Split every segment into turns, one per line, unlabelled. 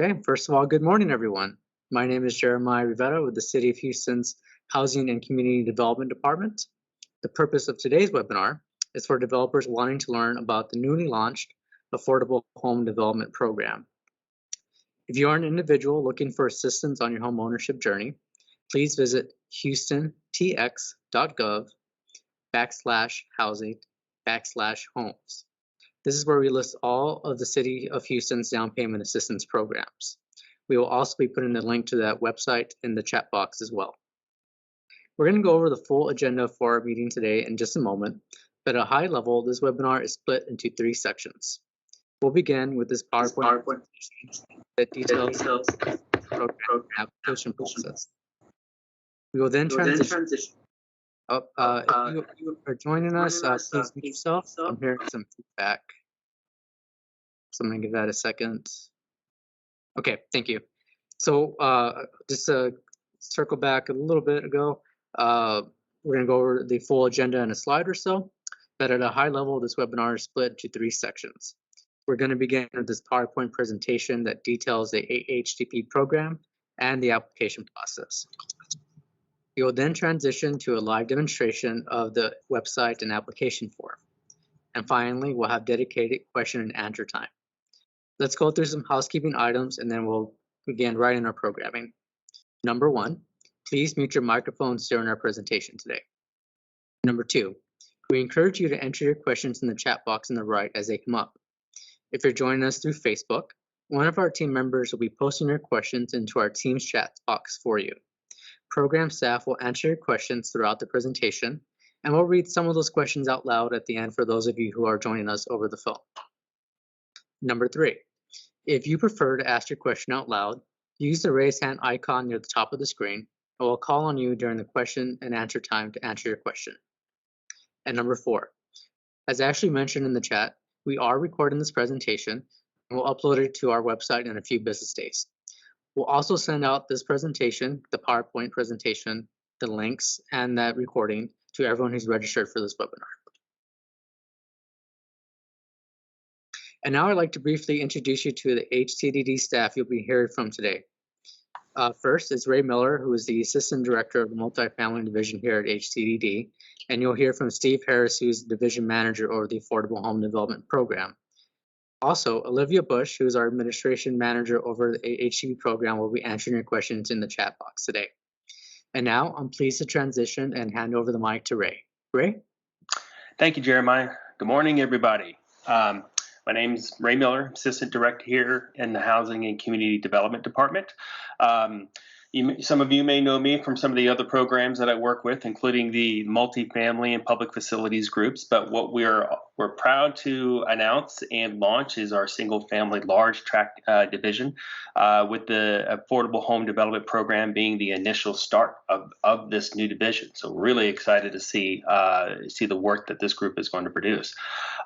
Okay, first of all, good morning, everyone. My name is Jeremiah Rivera with the City of Houston's Housing and Community Development Department. The purpose of today's webinar is for developers wanting to learn about the newly launched Affordable Home Development Program. If you are an individual looking for assistance on your home ownership journey, please visit houstontx.gov/housing/homes. This is where we list all of the City of Houston's down payment assistance programs. We will also be putting a link to that website in the chat box as well. We're going to go over the full agenda for our meeting today in just a moment, but at a high level, this webinar is split into 3 sections. We'll begin with this PowerPoint that details the program application process. We will then transition. If you are joining us, please mute yourself. I'm hearing some feedback. So I'm going to give that a second. Okay, thank you. So just to circle back a little bit ago, we're going to go over the full agenda in a slide or so. But at a high level, this webinar is split into 3 sections. We're going to begin with this PowerPoint presentation that details the HDP program and the application process. We will then transition to a live demonstration of the website and application form. And finally, we'll have dedicated question and answer time. Let's go through some housekeeping items and then we'll begin right in our programming. Number 1, please mute your microphones during our presentation today. Number 2, we encourage you to enter your questions in the chat box on the right as they come up. If you're joining us through Facebook, one of our team members will be posting your questions into our Teams chat box for you. Program staff will answer your questions throughout the presentation, and we'll read some of those questions out loud at the end for those of you who are joining us over the phone. Number 3, if you prefer to ask your question out loud, use the raise hand icon near the top of the screen, and we'll call on you during the question and answer time to answer your question. And number 4, as Ashley mentioned in the chat, we are recording this presentation, and we'll upload it to our website in a few business days. We'll also send out this presentation, the PowerPoint presentation, the links, and that recording to everyone who's registered for this webinar. And now I'd like to briefly introduce you to the HTDD staff you'll be hearing from today. First is Ray Miller, who is the Assistant Director of the Multifamily Division here at HTDD, and you'll hear from Steve Harris, who's the Division Manager over the Affordable Home Development Program. Also, Olivia Bush, who is our Administration Manager over the HDP program, will be answering your questions in the chat box today. And now I'm pleased to transition and hand over the mic to Ray. Ray?
Thank you, Jeremiah. Good morning, everybody. My name's Ray Miller, Assistant Director here in the Housing and Community Development Department. Some of you may know me from some of the other programs that I work with, including the multifamily and public facilities groups. But what we're proud to announce and launch is our single-family large tract division, with the Affordable Home Development Program being the initial start of this new division. So we're really excited to see the work that this group is going to produce.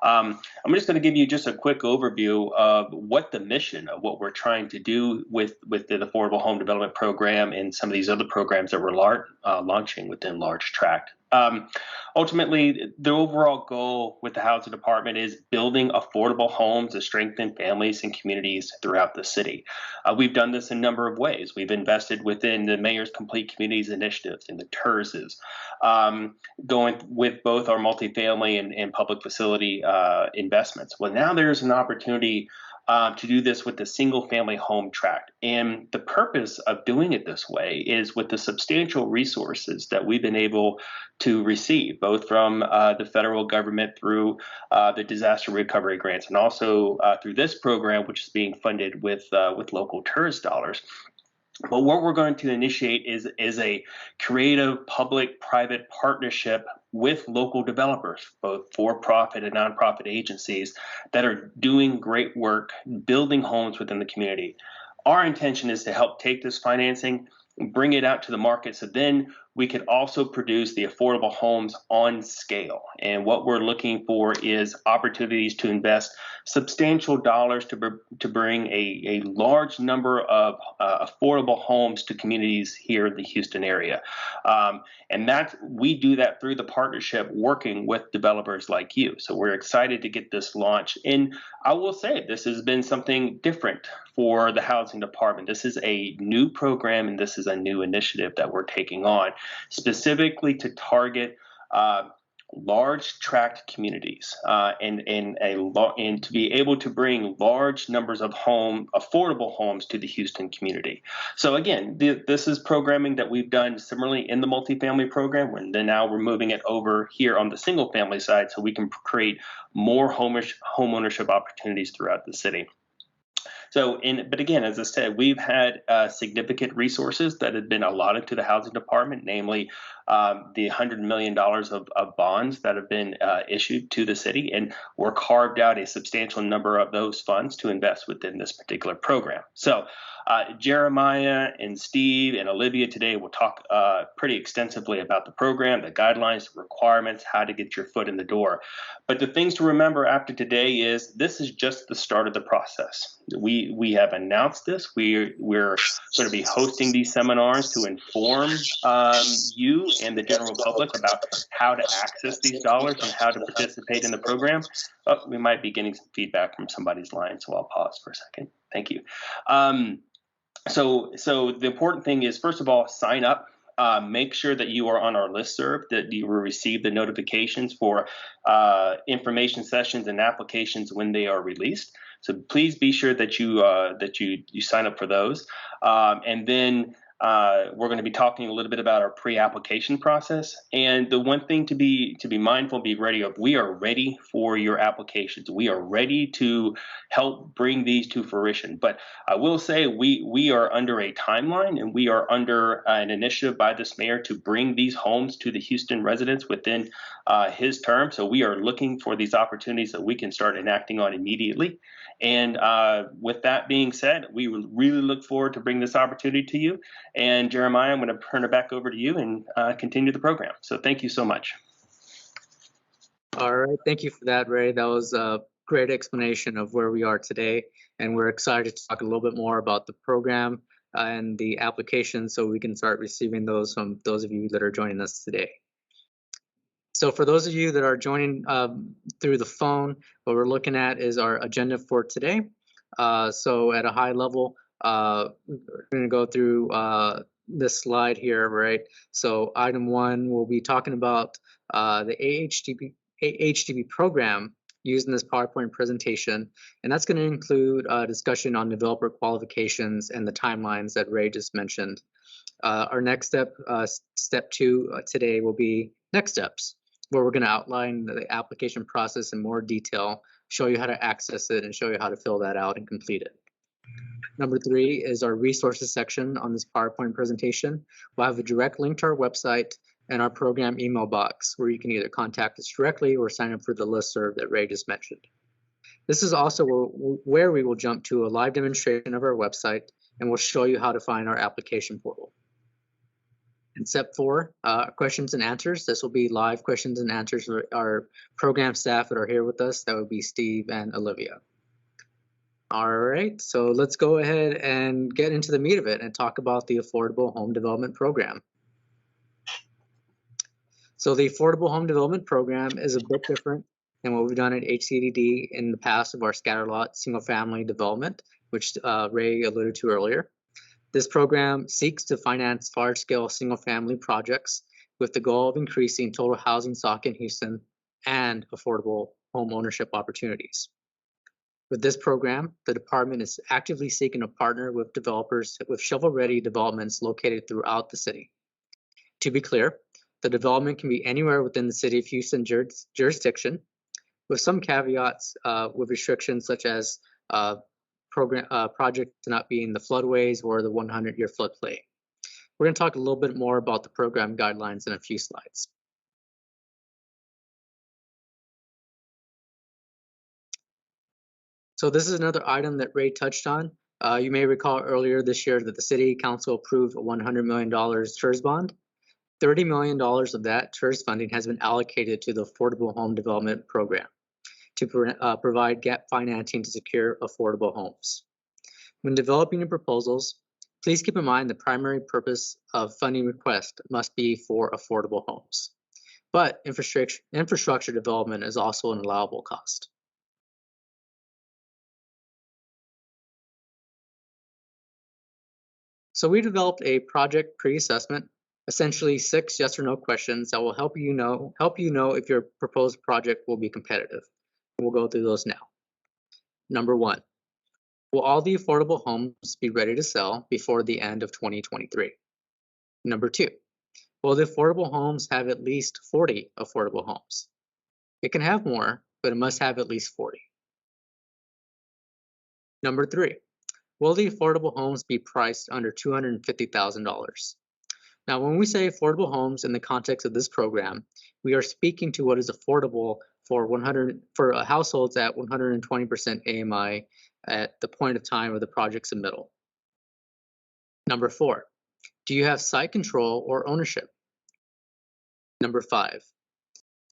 I'm just going to give you just a quick overview of what the mission of what we're trying to do with the Affordable Home Development Program and some of these other programs that we're launching within large tract. Ultimately, the overall goal with the Housing Department is building affordable homes to strengthen families and communities throughout the city. We've done this in a number of ways. We've invested within the Mayor's Complete Communities initiatives and the TERSs, going with both our multifamily and public facility investments. Well, now there's an opportunity to do this with the single family home tract. And the purpose of doing it this way is with the substantial resources that we've been able to receive, both from the federal government through the disaster recovery grants and also through this program, which is being funded with local TERS dollars. But what we're going to initiate is a creative public-private partnership with local developers, both for-profit and nonprofit agencies that are doing great work, building homes within the community. Our intention is to help take this financing, bring it out to the market, so then we could also produce the affordable homes on scale. And what we're looking for is opportunities to invest substantial dollars to bring a large number of affordable homes to communities here in the Houston area. And we do that through the partnership working with developers like you. So we're excited to get this launched. And I will say this has been something different for the housing department. This is a new program and this is a new initiative that we're taking on, specifically to target large tract communities and to be able to bring large numbers of affordable homes to the Houston community. So again, this is programming that we've done similarly in the multifamily program, and then now we're moving it over here on the single family side so we can create more home ownership opportunities throughout the city. So, but again, as I said, we've had significant resources that have been allotted to the housing department, namely the $100 million of bonds that have been issued to the city, and we're carved out a substantial number of those funds to invest within this particular program. So, Jeremiah and Steve and Olivia today will talk pretty extensively about the program, the guidelines, the requirements, how to get your foot in the door. But the things to remember after today is this is just the start of the process. We have announced this. We're going to be hosting these seminars to inform you and the general public about how to access these dollars and how to participate in the program. Oh, we might be getting some feedback from somebody's line, so I'll pause for a second. Thank you. So the important thing is, first of all, sign up. Make sure that you are on our listserv, that you will receive the notifications for information sessions and applications when they are released. So please be sure that you sign up for those. And then we're going to be talking a little bit about our pre-application process. And the one thing to be mindful, be ready of, we are ready for your applications. We are ready to help bring these to fruition. But I will say we are under a timeline and we are under an initiative by this mayor to bring these homes to the Houston residents within his term. So we are looking for these opportunities that we can start enacting on immediately. And with that being said, we really look forward to bring this opportunity to you. And Jeremiah, I'm going to turn it back over to you and continue the program. So thank you so much.
All right, thank you for that, Ray. That was a great explanation of where we are today. And we're excited to talk a little bit more about the program and the application so we can start receiving those from those of you that are joining us today. So for those of you that are joining through the phone, what we're looking at is our agenda for today. So at a high level, we're going to go through this slide here, right? So item 1, we'll be talking about the AHDB program used in this PowerPoint presentation, and that's going to include a discussion on developer qualifications and the timelines that Ray just mentioned. Our next step, step 2 today, will be next steps, where we're going to outline the application process in more detail, show you how to access it, and show you how to fill that out and complete it. Number 3 is our resources section on this PowerPoint presentation. We'll have a direct link to our website and our program email box where you can either contact us directly or sign up for the listserv that Ray just mentioned. This is also where we will jump to a live demonstration of our website, and we'll show you how to find our application portal. And step 4, questions and answers. This will be live questions and answers for our program staff that are here with us. That would be Steve and Olivia. All right, so let's go ahead and get into the meat of it and talk about the Affordable Home Development Program. So the Affordable Home Development Program is a bit different than what we've done at HCDD in the past of our scatterlot single-family development, which Ray alluded to earlier. This program seeks to finance large-scale single-family projects with the goal of increasing total housing stock in Houston and affordable home ownership opportunities. With this program, the department is actively seeking to partner with developers with shovel-ready developments located throughout the city. To be clear, the development can be anywhere within the City of Houston jurisdiction, with some caveats with restrictions such as projects not being the floodways or the 100-year floodplain. We're going to talk a little bit more about the program guidelines in a few slides. So this is another item that Ray touched on. You may recall earlier this year that the City Council approved a $100 million TERS bond. $30 million of that TERS funding has been allocated to the Affordable Home Development Program to provide gap financing to secure affordable homes. When developing your proposals, please keep in mind the primary purpose of funding request must be for affordable homes. But infrastructure development is also an allowable cost. So we developed a project pre-assessment, essentially 6 yes or no questions that will help you know if your proposed project will be competitive. We'll go through those now. Number 1, will all the affordable homes be ready to sell before the end of 2023? Number 2, will the affordable homes have at least 40 affordable homes? It can have more, but it must have at least 40. Number 3, will the affordable homes be priced under $250,000? Now, when we say affordable homes in the context of this program, we are speaking to what is affordable for households at 120% AMI at the point of time of the project submittal. Number 4, do you have site control or ownership? Number 5,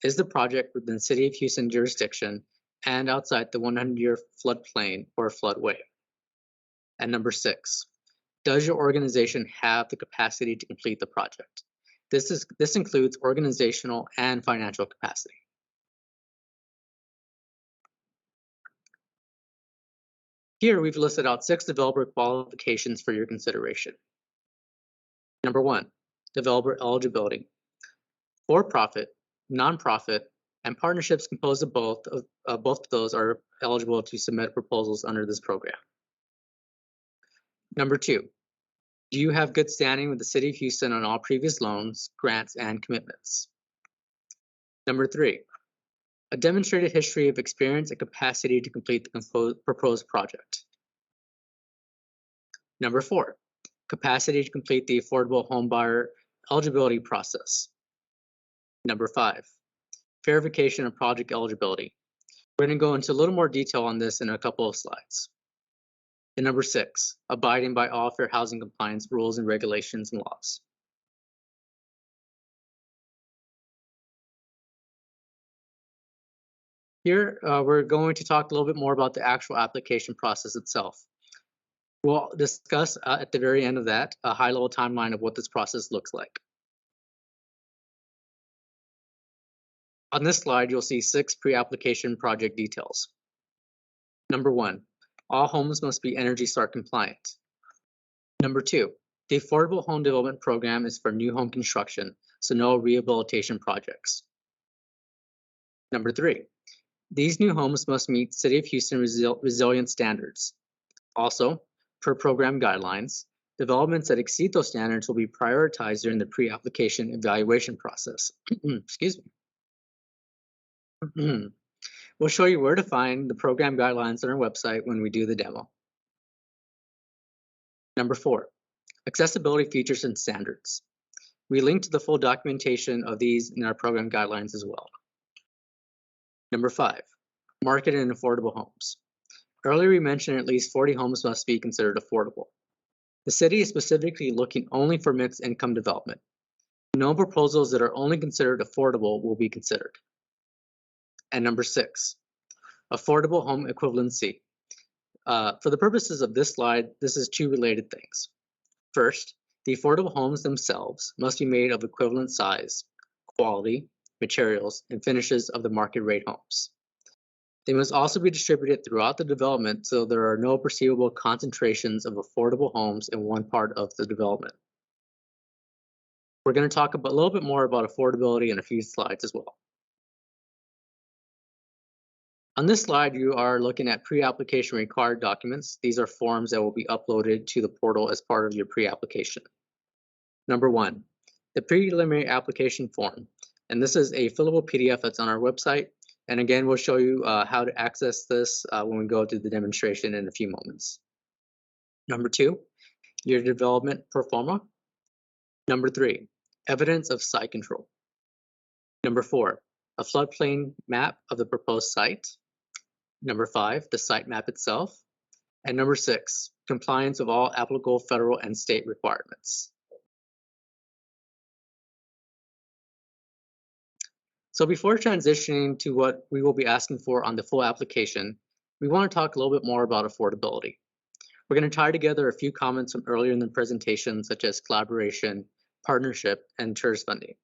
is the project within City of Houston jurisdiction and outside the 100-year floodplain or floodway? And number 6, does your organization have the capacity to complete the project? This includes organizational and financial capacity. Here we've listed out 6 developer qualifications for your consideration. Number 1, developer eligibility. For-profit, nonprofit, and partnerships composed of both of those are eligible to submit proposals under this program. Number 2, do you have good standing with the City of Houston on all previous loans, grants, and commitments? Number 3, a demonstrated history of experience and capacity to complete the proposed project. Number 4, capacity to complete the affordable homebuyer eligibility process. Number 5, verification of project eligibility. We're going to go into a little more detail on this in a couple of slides. And number 6, abiding by all fair housing compliance rules and regulations and laws. Here, we're going to talk a little bit more about the actual application process itself. We'll discuss at the very end of that a high-level timeline of what this process looks like. On this slide, you'll see 6 pre-application project details. Number 1, all homes must be Energy Star compliant. Number 2, the Affordable Home Development Program is for new home construction, so no rehabilitation projects. Number 3, these new homes must meet City of Houston resilience standards. Also, per program guidelines, developments that exceed those standards will be prioritized during the pre-application evaluation process. Excuse me. We'll show you where to find the program guidelines on our website when we do the demo. Number 4, accessibility features and standards. We link to the full documentation of these in our program guidelines as well. Number 5, market and affordable homes. Earlier we mentioned at least 40 homes must be considered affordable. The city is specifically looking only for mixed income development. No proposals that are only considered affordable will be considered. And number 6, affordable home equivalency. For the purposes of this slide, this is 2 related things. First, the affordable homes themselves must be made of equivalent size, quality, materials, and finishes of the market rate homes. They must also be distributed throughout the development so there are no perceivable concentrations of affordable homes in one part of the development. We're going to talk a little bit more about affordability in a few slides as well. On this slide, you are looking at pre-application required documents. These are forms that will be uploaded to the portal as part of your pre-application. Number 1, the preliminary application form. And this is a fillable PDF that's on our website. And again, we'll show you how to access this when we go through the demonstration in a few moments. Number 2, your development pro forma. Number 3, evidence of site control. Number 4, a floodplain map of the proposed site. Number 5, the site map itself. And number 6, compliance of all applicable federal and state requirements. So before transitioning to what we will be asking for on the full application, we want to talk a little bit more about affordability. We're going to tie together a few comments from earlier in the presentation, such as collaboration, partnership, and TERS funding.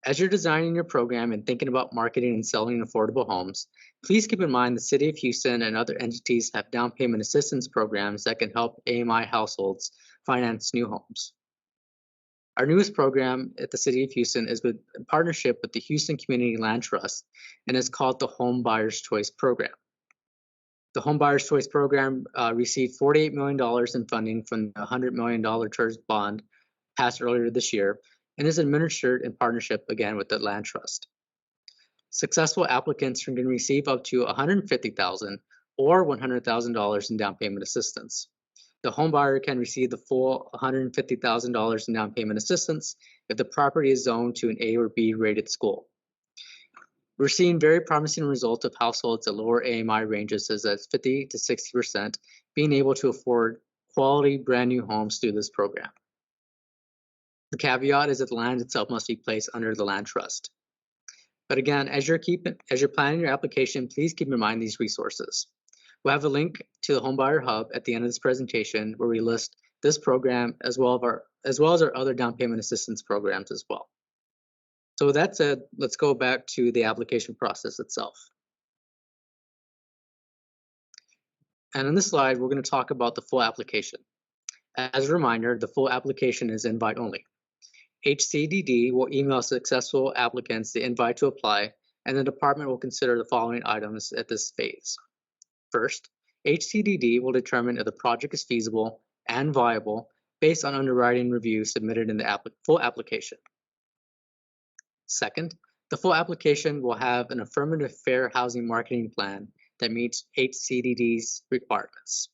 As you're designing your program and thinking about marketing and selling affordable homes, please keep in mind the City of Houston and other entities have down payment assistance programs that can help AMI households finance new homes. Our newest program at the City of Houston is in partnership with the Houston Community Land Trust and is called the Home Buyer's Choice Program. The Home Buyer's Choice Program received $48 million in funding from the $100 million TERS bond passed earlier this year and is administered in partnership again with the Land Trust. Successful applicants can receive up to $150,000 or $100,000 in down payment assistance. The home buyer can receive the full $150,000 in down payment assistance if the property is zoned to an A or B rated school. We're seeing very promising results of households at lower AMI ranges as 50 to 60% being able to afford quality brand new homes through this program. The caveat is that the land itself must be placed under the land trust. But again, as you're planning your application, please keep in mind these resources. We'll have a link to the Homebuyer Hub at the end of this presentation where we list this program as well as our other down payment assistance programs as well. So with that said, let's go back to the application process itself. And on this slide, we're going to talk about the full application. As a reminder, the full application is invite only. HCDD will email successful applicants the invite to apply, and the department will consider the following items at this phase. First, HCDD will determine if the project is feasible and viable based on underwriting review submitted in the full application. Second, the full application will have an affirmative fair housing marketing plan that meets HCDD's requirements.